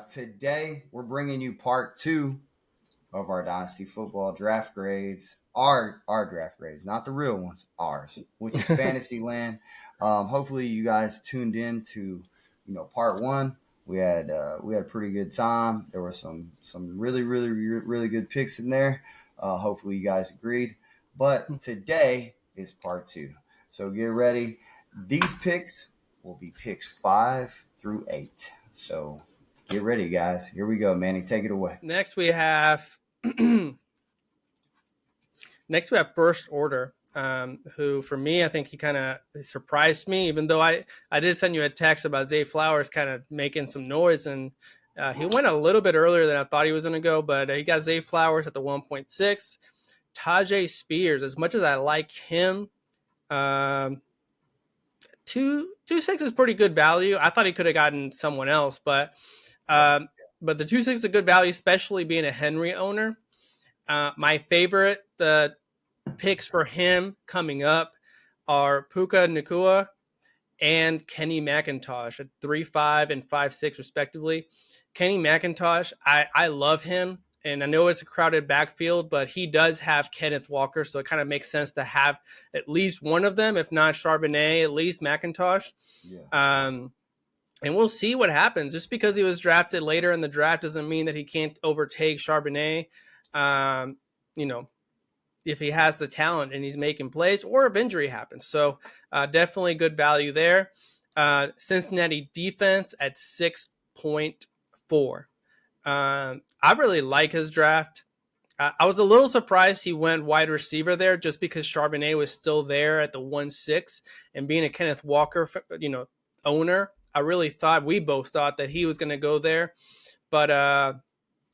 Today we're bringing you part two of our Dynasty Football draft grades. Our draft grades, not the real ones, ours, which is Fantasyland. Hopefully you guys tuned in to part one. We had a pretty good time. There were some really good picks in there. Hopefully you guys agreed. But today is part two. So get ready. These picks will be picks 5 through 8. So get ready, guys. Here we go, Manny. Take it away. Next we have First Order, who for me I think he kind of surprised me. Even though I did send you a text about Zay Flowers kind of making some noise, and he went a little bit earlier than I thought he was going to go, but he got Zay Flowers at the 1.6. Tajay Spears, as much as I like him, 2.6 is pretty good value. I thought he could have gotten someone else, but the 2.6 is a good value, especially being a Henry owner. My favorite picks for him coming up are Puka Nacua and Kenny McIntosh at 3.5 and 5.6 respectively. Kenny McIntosh, I love him, and I know it's a crowded backfield, but he does have Kenneth Walker, so it kind of makes sense to have at least one of them, if not Charbonnet, at least McIntosh. Yeah. And we'll see what happens. Just because he was drafted later in the draft doesn't mean that he can't overtake Charbonnet. If he has the talent and he's making plays, or if injury happens. So definitely good value there. Cincinnati defense at 6.4. I really like his draft. I was a little surprised he went wide receiver there, just because Charbonnet was still there at the 1.6, and being a Kenneth Walker, owner, we both thought that he was going to go there. But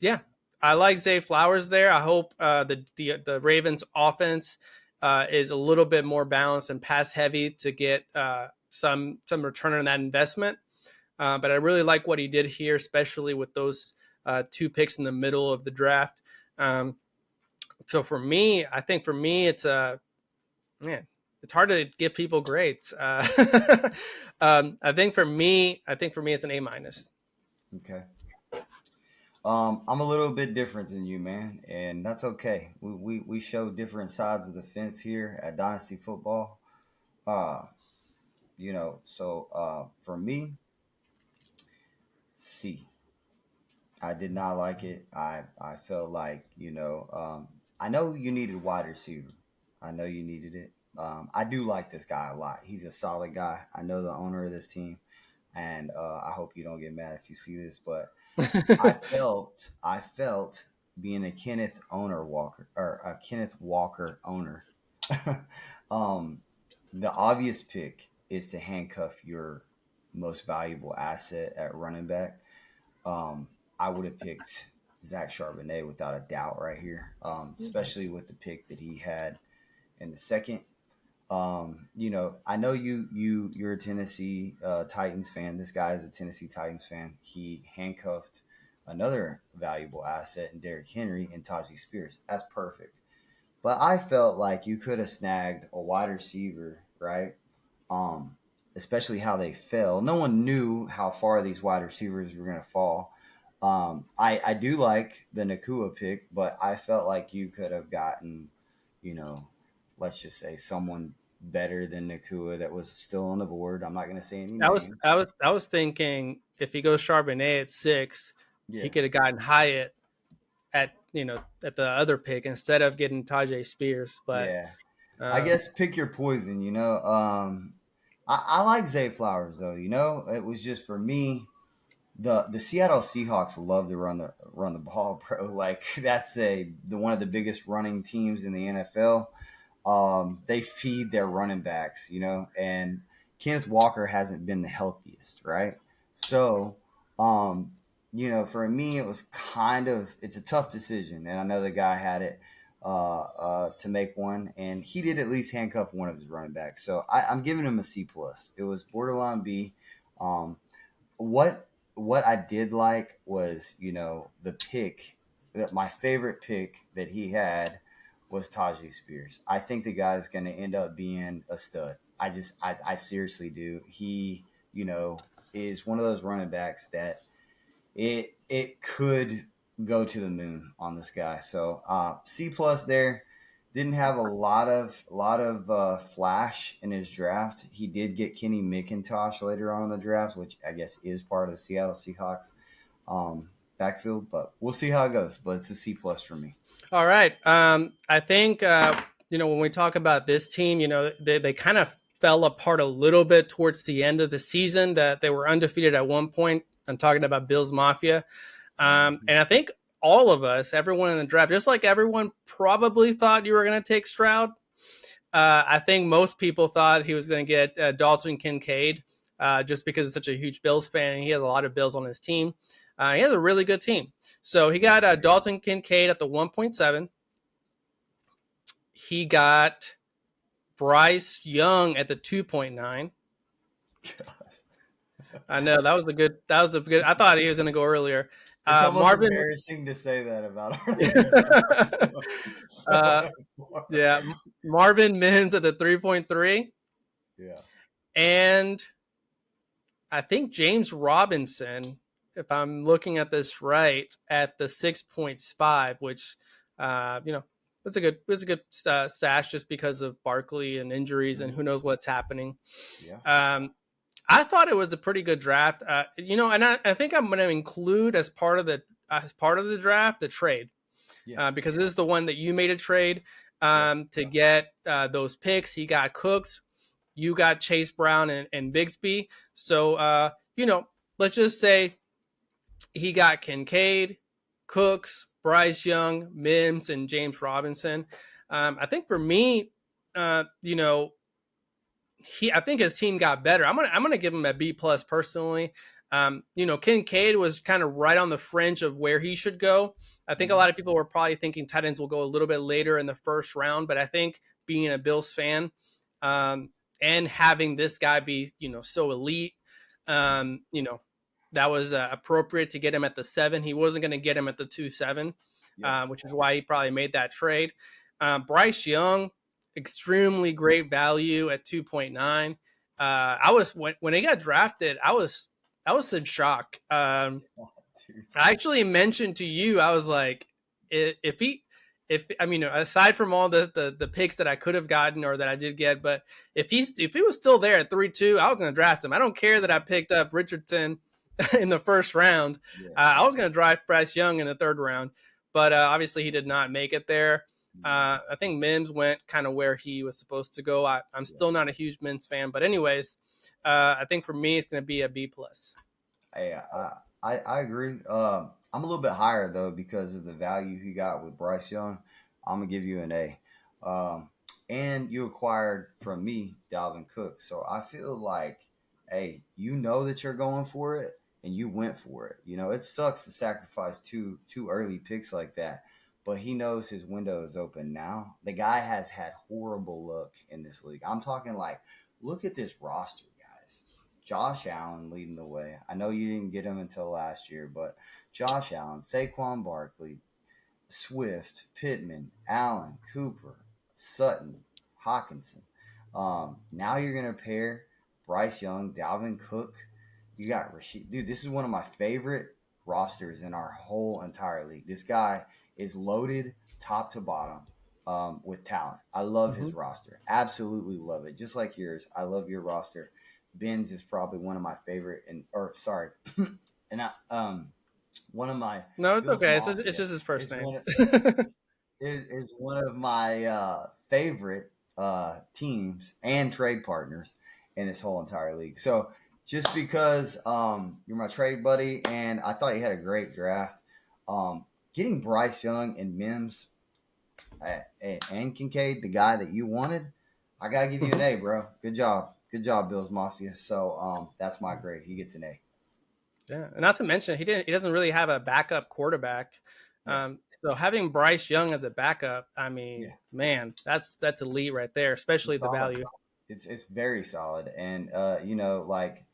yeah, I like Zay Flowers there. I hope the Ravens offense is a little bit more balanced and pass heavy to get some return on that investment. But I really like what he did here, especially with those 2 picks in the middle of the draft. So for me, it's it's hard to give people grades. I think for me, it's an A-. Okay. I'm a little bit different than you, man, and that's okay. We show different sides of the fence here at Dynasty Football. So for me, C. I did not like it. I felt like, I know you needed wide receiver. I know you needed it. I do like this guy a lot. He's a solid guy. I know the owner of this team, and I hope you don't get mad if you see this, but I felt being a Kenneth Walker owner. The obvious pick is to handcuff your most valuable asset at running back. I would have picked Zach Charbonnet without a doubt right here, especially with the pick that he had in the second. I know you're a Tennessee Titans fan. This guy is a Tennessee Titans fan. He handcuffed another valuable asset in Derrick Henry and Tajay Spears. That's perfect. But I felt like you could have snagged a wide receiver, right? Especially how they fell. No one knew how far these wide receivers were going to fall. I do like the Nacua pick, but I felt like you could have gotten, let's just say someone better than Nacua that was still on the board. I'm not going to say any names. I was thinking if he goes Charbonnet at 6, he could have gotten Hyatt at the other pick instead of getting Tajay Spears. But yeah, I guess pick your poison. I like Zay Flowers though. It was just for me. The Seattle Seahawks love to run the ball, bro. Like that's the one of the biggest running teams in the NFL. They feed their running backs, and Kenneth Walker hasn't been the healthiest, right? So, for me, it was it's a tough decision, and I know the guy had it to make one, and he did at least handcuff one of his running backs. So I'm giving him a C+. It was borderline B. What I did like was, the pick, that my favorite pick that he had was Tajay Spears. I think the guy's going to end up being a stud. I seriously do. He, is one of those running backs that it could go to the moon on this guy. So C plus there. Didn't have a lot of flash in his draft. He did get Kenny McIntosh later on in the draft, which I guess is part of the Seattle Seahawks backfield. But we'll see how it goes. But it's a C plus for me. All right. I think when we talk about this team, they kind of fell apart a little bit towards the end of the season. That they were undefeated at one point. I'm talking about Bills Mafia, and I think all of us, everyone in the draft, just like everyone probably thought you were going to take Stroud. I think most people thought he was going to get Dalton Kincaid, just because he's such a huge Bills fan and he has a lot of Bills on his team. He has a really good team. So he got Dalton Kincaid at the 1.7. He got Bryce Young at the 2.9. I know that was a good. I thought he was going to go earlier. It's almost Marvin, embarrassing to say that about our yeah, Marvin Mims at the 3.3. Yeah. And I think James Robinson, if I'm looking at this right, at the 6.5, which that's a good sash just because of Barkley and injuries and who knows what's happening. Yeah. I thought it was a pretty good draft. And I think I'm going to include as part of the draft the trade, because this is the one that you made a trade to get those picks. He got Cooks. You got Chase Brown and Bigsby. So, let's just say he got Kincaid, Cooks, Bryce Young, Mims, and James Robinson. I think for me, I think his team got better. I'm gonna give him a B plus personally. Kincaid was kind of right on the fringe of where he should go. I think a lot of people were probably thinking tight ends will go a little bit later in the first round, but I think being a Bills fan, and having this guy be, so elite, that was appropriate to get him at the 7. He wasn't going to get him at the 2.7, which is why he probably made that trade. Bryce Young, extremely great value at 2.9. I was when he got drafted, I was in shock. I actually mentioned to you, I was like, aside from all the picks that I could have gotten or that I did get, but if he was still there at 3.2, I was going to draft him. I don't care that I picked up Richardson in the first round. I was going to draft Bryce Young in the third round, but obviously he did not make it there. I think Mims went kind of where he was supposed to go. I'm still not a huge Mims fan, but anyways, I think for me it's going to be a B plus. I agree. I'm a little bit higher though because of the value he got with Bryce Young. I'm gonna give you an A. And you acquired from me Dalvin Cook, so I feel like, hey, you know that you're going for it, and you went for it. It sucks to sacrifice two early picks like that, but he knows his window is open now. The guy has had horrible luck in this league. I'm talking like, look at this roster. Josh Allen leading the way. I know you didn't get him until last year, but Josh Allen, Saquon Barkley, Swift, Pittman, Allen, Cooper, Sutton, Hawkinson. Now you're going to pair Bryce Young, Dalvin Cook. You got Rashid. Dude, this is one of my favorite rosters in our whole entire league. This guy is loaded top to bottom with talent. I love his roster. Absolutely love it. Just like yours. I love your roster. Ben's is probably one of my favorite, and one of my. No, it's Bills okay. Mafia It's just his first name. is one of my favorite teams and trade partners in this whole entire league. So just because you're my trade buddy, and I thought you had a great draft, getting Bryce Young and Mims and Kincaid, the guy that you wanted, I gotta give you an A, bro. Good job. Good job, Bills Mafia. So that's my grade. He gets an A. Yeah, and not to mention he doesn't really have a backup quarterback. So having Bryce Young as a backup, I mean, man, that's elite right there, especially the value. It's very solid, and like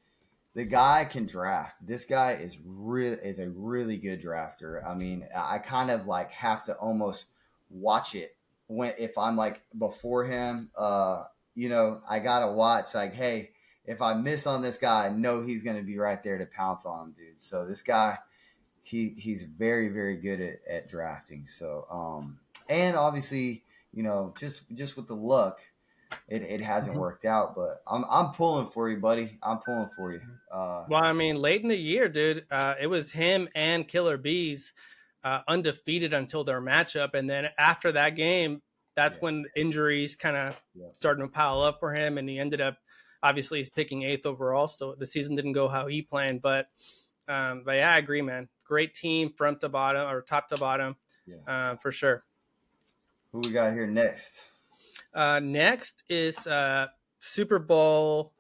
the guy can draft. This guy is a really good drafter. I mean, I kind of like have to almost watch it if I'm like before him. I gotta watch like, hey, if I miss on this guy, I know he's gonna be right there to pounce on him, dude. So this guy he's very very good at drafting. So and obviously just with the luck, it hasn't Mhm. worked out. But I'm pulling for you, buddy. I'm pulling for you. Well, I mean, late in the year, dude, it was him and Killer Bees undefeated until their matchup. And then after that game, that's Yeah, when injuries kind of yeah, started to pile up for him. And he ended up, obviously, he's picking eighth overall. So the season didn't go how he planned. But yeah, I agree, man. Great team, front to bottom or top to bottom, yeah. for sure. Who we got here next? Next is Super Bowl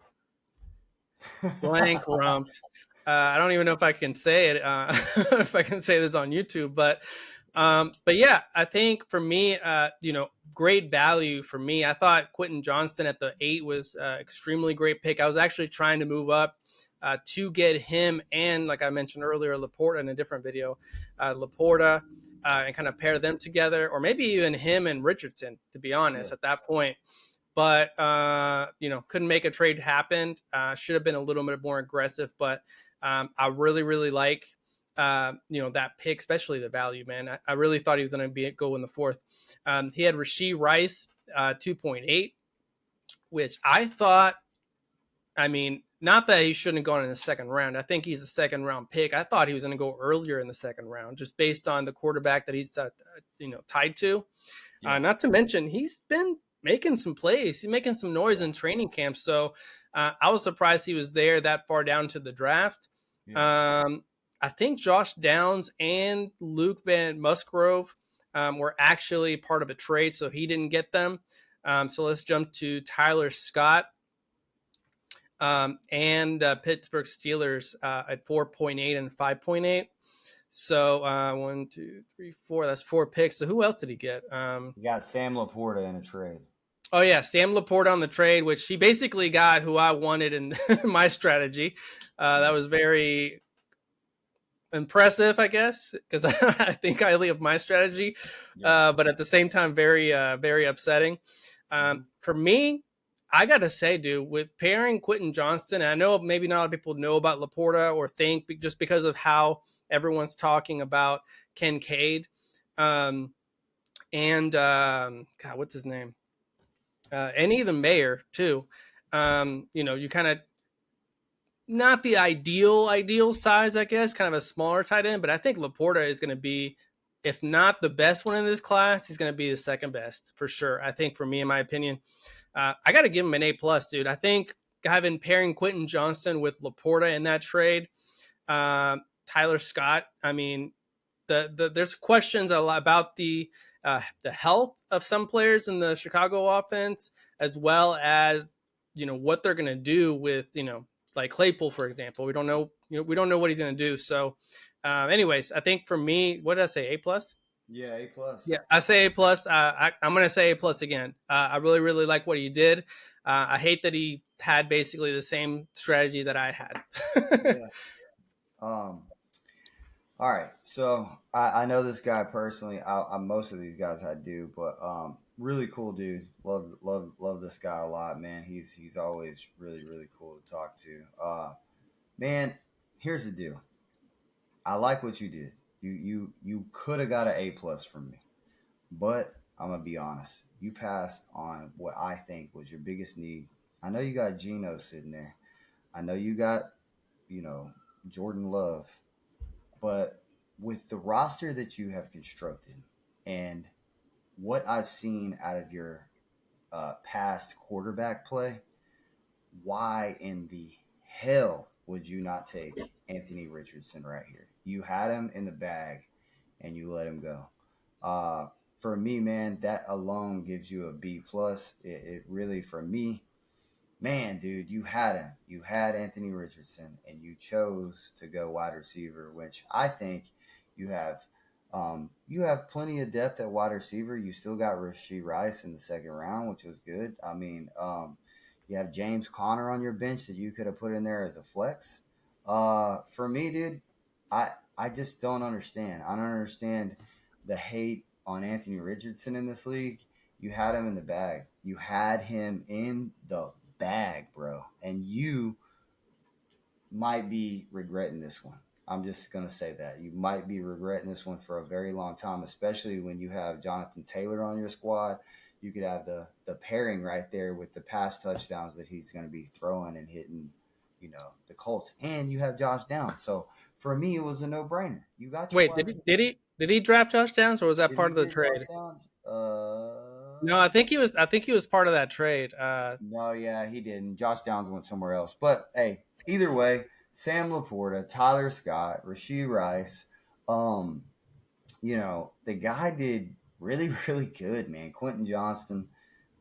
blank rump. I don't even know if I can say it, if I can say this on YouTube, but yeah, I think for me, great value for me. I thought Quentin Johnston at the 8 was extremely great pick. I was actually trying to move up to get him and, like I mentioned earlier, Laporta in a different video, Laporta, and kind of pair them together, or maybe even him and Richardson, to be Yeah, honest, at that point. But couldn't make a trade happen. Should have been a little bit more aggressive, but I really, really like that pick, especially the value, man. I really thought he was going to go in the fourth. He had Rashee Rice 2.8, which I thought. I mean, not that he shouldn't have gone in the second round. I think he's a second round pick. I thought he was going to go earlier in the second round, just based on the quarterback that he's tied to. yeah, Not to mention, he's been making some plays. He's making some noise yeah, in training camp. So I was surprised he was there that far down to the draft. yeah. Um, I think Josh Downs and Luke Van Musgrove were actually part of a trade, so he didn't get them. So let's jump to Tyler Scott and Pittsburgh Steelers at 4.8 and 5.8. So 1, 2, 3, 4. That's 4 picks. So who else did he get? You got Sam Laporta in a trade. Oh yeah, Sam Laporta on the trade, which he basically got who I wanted in my strategy. That Yeah, was very impressive, I guess, because I think highly of my strategy, yeah. but at the same time, very upsetting. Mm-hmm. For me, I gotta say, dude, with pairing Quentin Johnston, I know maybe not a lot of people know about Laporta or think just because of how everyone's talking about Kincaid, um, and God, what's his name? And even Mayer too. You kind of not the ideal size, I guess, kind of a smaller tight end, but I think Laporta is going to be, if not the best one in this class, he's going to be the second best for sure. I think for me, in my opinion, I got to give him an A+, dude. I think having pairing Quentin Johnston with Laporta in that trade, uh, Tyler Scott. I mean, there's questions a lot about the health of some players in the Chicago offense, as well as what they're going to do with like Claypool, for example. We don't know we don't know what he's going to do. So, anyways, I think for me, what did I say? A+. Yeah, A+. Yeah, I say A+. I'm going to say A+ again. I really really like what he did. I hate that he had basically the same strategy that I had. Yeah. Um. All right. So I know this guy personally. Most of these guys I do, but really cool dude. Love this guy a lot, man. He's always really really cool to talk to. Man, here's the deal. I like what you did. You could have got an A+ from me, but I'm gonna be honest. You passed on what I think was your biggest need. I know you got Geno sitting there. I know you got you know Jordan Love. But with the roster that you have constructed and what I've seen out of your past quarterback play, why in the hell would you not take Anthony Richardson right here? You had him in the bag and you let him go. Uh, for me, man, that alone gives you a B+. It really, for me, man, dude, you had him. You had Anthony Richardson, and you chose to go wide receiver, which I think you have. You have plenty of depth at wide receiver. You still got Rashee Rice in the second round, which was good. I mean, you have James Conner on your bench that you could have put in there as a flex. For me, dude, I just don't understand. I don't understand the hate on Anthony Richardson in this league. You had him in the bag. You had him in the bag, bro. And you might be regretting this one. I'm just gonna say that you might be regretting this one for a very long time, especially when you have Jonathan Taylor on your squad. You could have the pairing right there with the pass touchdowns that he's going to be throwing and hitting, the Colts, and you have Josh Downs. So for me, it was a no brainer. You got your Wait, wide did he did receiver. he did he draft Josh Downs or was that Did part he of the get Josh trade? Downs? No, I think he was. I think he was part of that trade. No, yeah, he didn't. Josh Downs went somewhere else. But hey, either way, Sam Laporta, Tyler Scott, Rasheed Rice, um, the guy did really, really good, man. Quentin Johnston.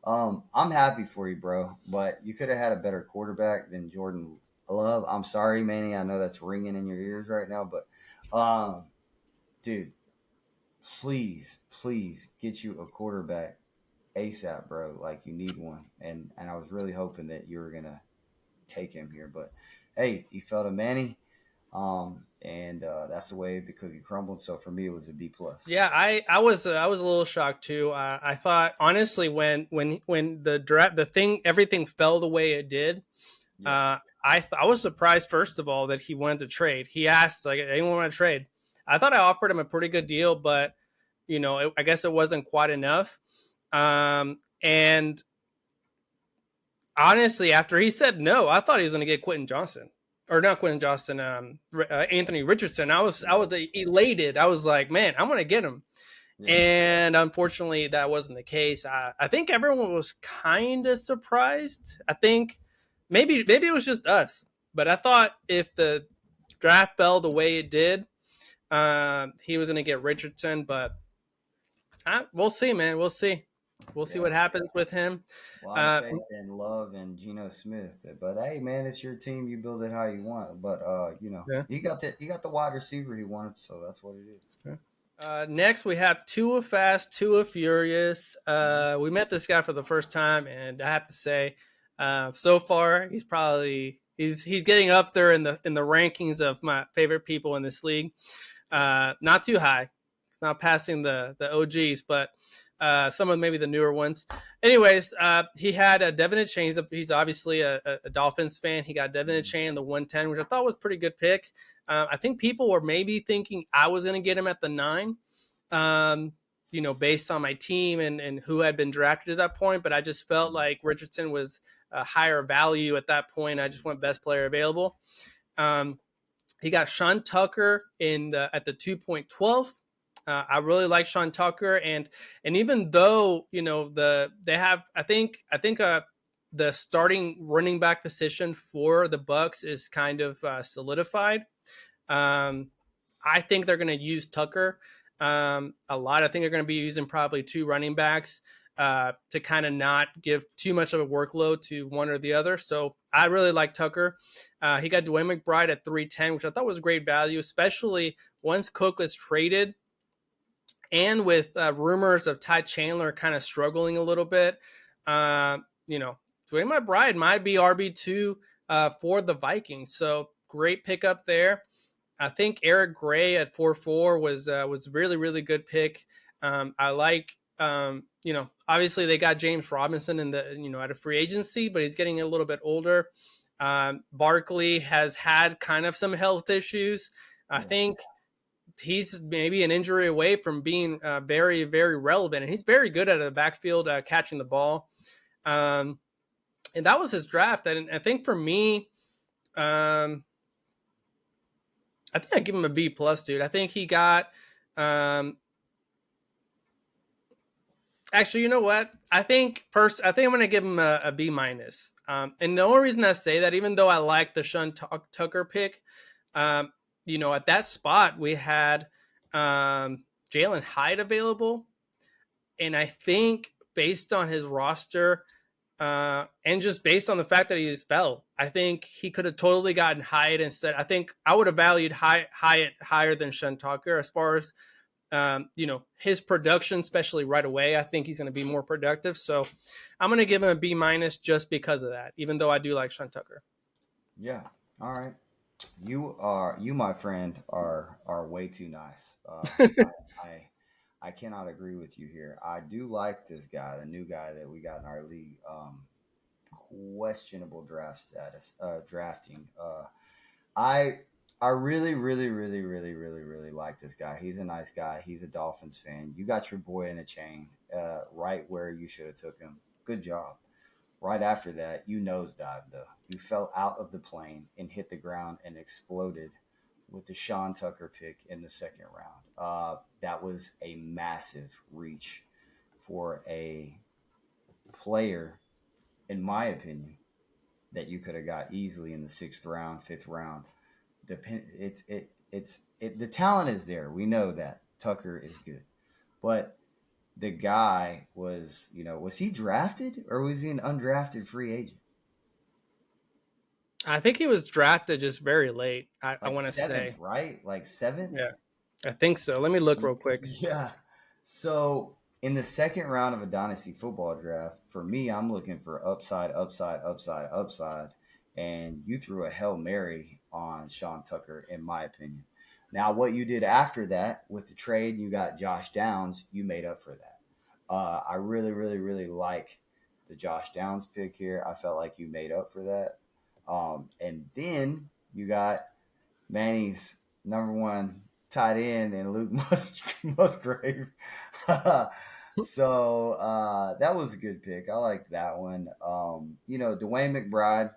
I'm happy for you, bro. But you could have had a better quarterback than Jordan Love. I'm sorry, Manny. I know that's ringing in your ears right now, but dude, please, please get you a quarterback ASAP, bro. Like you need one. And I was really hoping that you were gonna take him here, but hey, he fell to Manny. And that's the way the cookie crumbled. So for me, it was a B plus. Yeah, I was a little shocked too. I thought honestly when the draft the thing everything fell the way it did. Yeah, I was surprised first of all that he wanted to trade. He asked like anyone want to trade. I thought I offered him a pretty good deal, but I guess it wasn't quite enough. And honestly, after he said no, I thought he was going to get Quentin Johnson or not Quentin Johnson, Anthony Richardson. I was yeah, elated. I was like, man, I'm going to get him. yeah. And unfortunately, that wasn't the case. I think everyone was kind of surprised. I think maybe it was just us, but I thought if the draft fell the way it did, he was going to get Richardson. But we'll see, man. We'll see. We'll see Yeah. what happens with him. A lot of Uh, faith in Love and Geno Smith. But hey, man, it's your team. You build it how you want. But yeah. he got the wide receiver he wanted, so that's what it is. Next, we have Tua Fast, Tua Furious. Mhm. We met this guy for the first time, and I have to say, so far he's getting up there in the rankings of my favorite people in this league. Not too high. It's not passing the OGs, but some of maybe the newer ones. Anyways, he had a Devin Chain. He's obviously a Dolphins fan. He got Devin Mhm. Chain the 110, which I thought was a pretty good pick. I think people were maybe thinking I was going to get him at the 9, um, based on my team and who had been drafted at that point. But I just felt like Richardson was a higher value at that point. I just went best player available. Um, he got Sean Tucker at the 2.12. I really like Sean Tucker, and even though they have, I think the starting running back position for the Bucks is kind of solidified. Um, I think they're going to use Tucker a lot. I think they're going to be using probably 2 running backs to kind of not give too much of a workload to one or the other. So I really like Tucker. He got Dwayne McBride at 310, which I thought was great value, especially once Cook was traded and with rumors of Ty Chandler kind of struggling a little bit. Uh, Dwayne McBride might be RB2 for the Vikings. So great pickup there. I think Eric Gray at 4.4 was really really good pick. I like obviously they got James Robinson in the at a free agency, but he's getting a little bit older. Barkley has had kind of some health issues. I Yeah. think he's maybe an injury away from being very very relevant, and he's very good at the backfield catching the ball. Um, and that was his draft, and I think for me. I think I give him a B plus, dude. I think he got. Um, Actually, you know what? I think I'm gonna give him a B minus. And the only reason I say that, even though I like the Sean Tucker pick, um, at that spot we had Jalen Hyde available, and I think based on his roster, and just based on the fact that he fell, I think he could have totally gotten Hyatt instead. I think I would have valued Hyatt higher than Sean Tucker as far as his production, especially right away. I think he's going to be more productive. So I'm going to give him a B minus just because of that, even though I do like Sean Tucker. Yeah. All right. You, my friend, are way too nice. I cannot agree with you here. I do like this guy, the new guy that we got in our league. Questionable draft status, drafting. I I really, really, really, really, really, really like this guy. He's a nice guy. He's a Dolphins fan. You got your boy in a chain, right where you should have took him. Good job. Right after that, you nosedived though. You fell out of the plane and hit the ground and exploded with the Sean Tucker pick in the second round. That was a massive reach for a player, in my opinion, that you could have got easily in the sixth round, fifth round. The talent is there. We know that Tucker is good, but the guy was, was he drafted or was he an undrafted free agent? I think he was drafted just very late. I Like want to seventh, say, right? Like seventh? yeah, I think so. Let me look real quick. Yeah. So in the second round of a dynasty football draft, for me, I'm looking for upside, upside, upside, upside. And you threw a Hail Mary on Sean Tucker, in my opinion. Now, what you did after that with the trade, you got Josh Downs, you made up for that. I really, really, really like the Josh Downs pick here. I felt like you made up for that. And then you got Manny's number one tight end and Luke Musgrave. So that was a good pick. I liked that one. Dwayne McBride,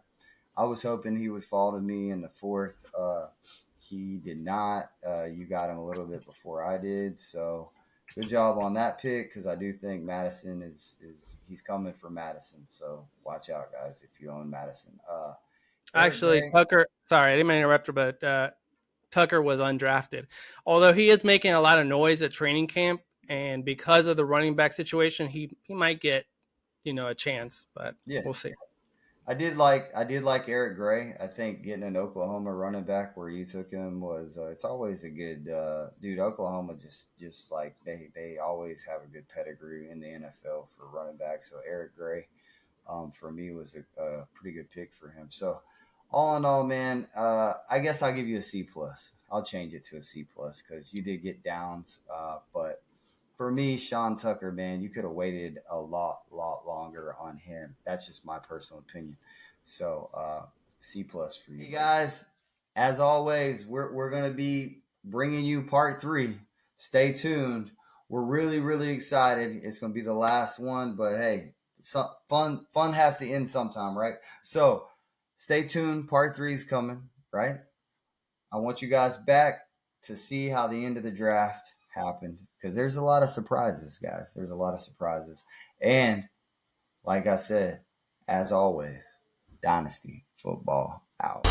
I was hoping he would fall to me in the fourth. He did not. You got him a little bit before I did. So good job on that pick because I do think Madison is he's coming for Madison. So watch out, guys, if you own Madison. Eric Actually, Gray, Tucker. Sorry, I didn't mean to interrupt you, but Tucker was undrafted. Although he is making a lot of noise at training camp, and because of the running back situation, he might get a chance, but yeah, we'll see. I did like Eric Gray. I think getting an Oklahoma running back where you took him was it's always a good dude. Oklahoma just like they always have a good pedigree in the NFL for running back. So Eric Gray, for me was a pretty good pick for him. So all in all, man, I guess I'll give you a C plus. I'll change it to a C plus because you did get downs, but for me, Sean Tucker, man, you could have waited a lot longer on him. That's just my personal opinion. So C plus for you. Hey guys, as always, we're gonna be bringing you part three. Stay tuned. We're really really excited. It's gonna be the last one, but hey, fun has to end sometime, right? So stay tuned. Part three is coming, right? I want you guys back to see how the end of the draft happened because there's a lot of surprises, guys. There's a lot of surprises. And like I said, as always, Dynasty Football out.